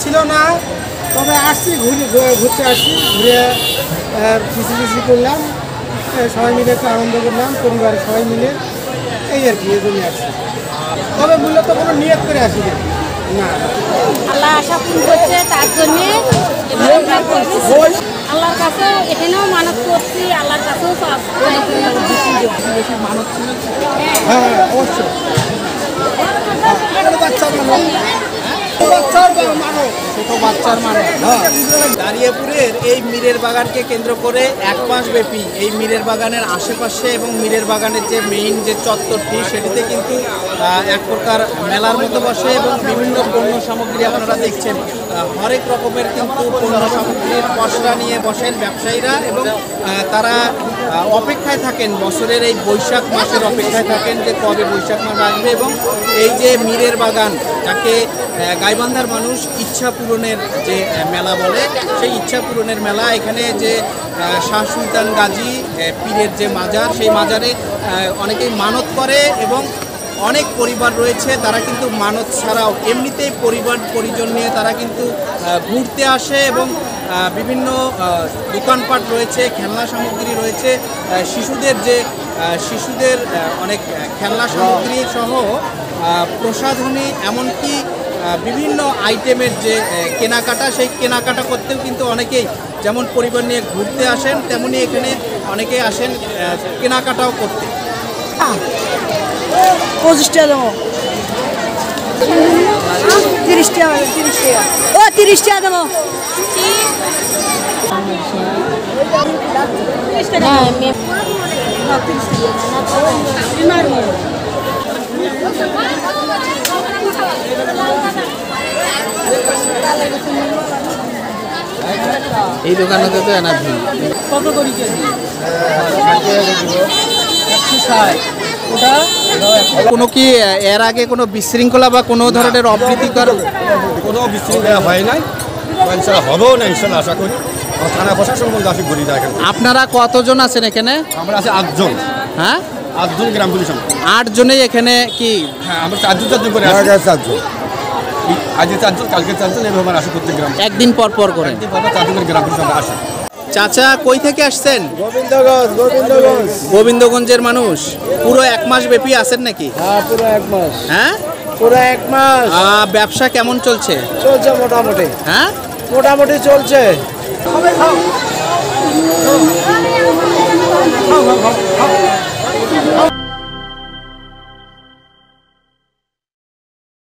ছিল না, তবে আসছি ঘুরতে আসছি, ঘুরে কিছু করলাম, সবাই মিলে একটু আনন্দ করলাম, পরিবারের সবাই মিলে, এই আর কি, এই জন্য আসছি। তবে মূলত কোনো নিয়ত করে আসি না, আল্লাহ আশা পূরণ করছে তার জন্যে আল্লাহর কাছে এখানেও মানত করছি, আল্লাহর কাছেও মানত ছিল। হ্যাঁ অবশ্যই দাঁড়িয়েপুরের এই মীরের বাগানকে কেন্দ্র করে 1 মাস ব্যাপী এই মীরের বাগানের আশেপাশে এবং মীরের বাগানের যে মেইন যে চত্বরটি সেটিতে কিন্তু এক প্রকার মেলার মতো বসে এবং বিভিন্ন পণ্য সামগ্রী আপনারা দেখছেন হরেক রকমের কিন্তু পণ্য সামগ্রীর পসরা নিয়ে বসেন ব্যবসায়ীরা এবং তারা অপেক্ষায় থাকেন, বছরের এই বৈশাখ মাসের অপেক্ষায় থাকেন যে কবে বৈশাখ মাস আসবে এবং এই যে মীরের বাগান যাকে গাইবান্ধার মানুষ ইচ্ছা পূরণের যে মেলা বলে, সেই ইচ্ছা পূরণের মেলা। এখানে যে শাহ সুলতান গাজী পীরের যে মাজার, সেই মাজারে অনেকেই মানত করে এবং অনেক পরিবার রয়েছে তারা কিন্তু মানত ছাড়াও এমনিতেই পরিবার পরিজন নিয়ে তারা কিন্তু ঘুরতে আসে এবং বিভিন্ন দোকানপাট রয়েছে, খেলনা সামগ্রী রয়েছে, শিশুদের অনেক খেলনা সামগ্রী সহ প্রসাধনী, এমনকি বিভিন্ন আইটেমের যে কেনাকাটা, সেই কেনাকাটা করতেও কিন্তু অনেকেই যেমন পরিবার নিয়ে ঘুরতে আসেন, তেমনি এখানে অনেকেই আসেন কেনাকাটাও করতে। 25 টাকা দেবো, 30 টাকা, 30 টাকা, ও 30 টাকা দেবো। এই দোকানেতে তো এনা ভিড়। কত করি কেজি? কোনো কি এর আগে কোনো বিশৃঙ্খলা বা কোনো ধরনের অপ্রীতিকর? কোনো বিশৃঙ্খলা হয় নাই, ইনশাল্লাহ হবেও না, ইনশাল্লাহ আশা করি। থানা প্রশাসন বলতে আসি ঘুরি যায়। আপনারা কতজন আছেন এখানে? আমরা আছি 8 জন। হ্যাঁ 8 জন গ্রাম পুলিশ। 8 জনেই এখানে কি? হ্যাঁ আমরা 4 জন করে আসি। 4 জন, আজ 4 জন, কালকে 4 জন, এভাবে আসি প্রত্যেক গ্রাম। একদিন পর পর করে 4 জনের গ্রাম পুলিশ আমরা আসি। চাচা কই থেকে আসছেন? গোবিন্দগঞ্জ। গোবিন্দগঞ্জের মানুষ। পুরো 1 মাস ব্যাপী আছেন নাকি? হ্যাঁ পুরো 1 মাস। হ্যাঁ পুরো 1 মাস। ব্যবসা কেমন চলছে? চলছে মোটামুটি। হ্যাঁ মোটামুটি চলছে।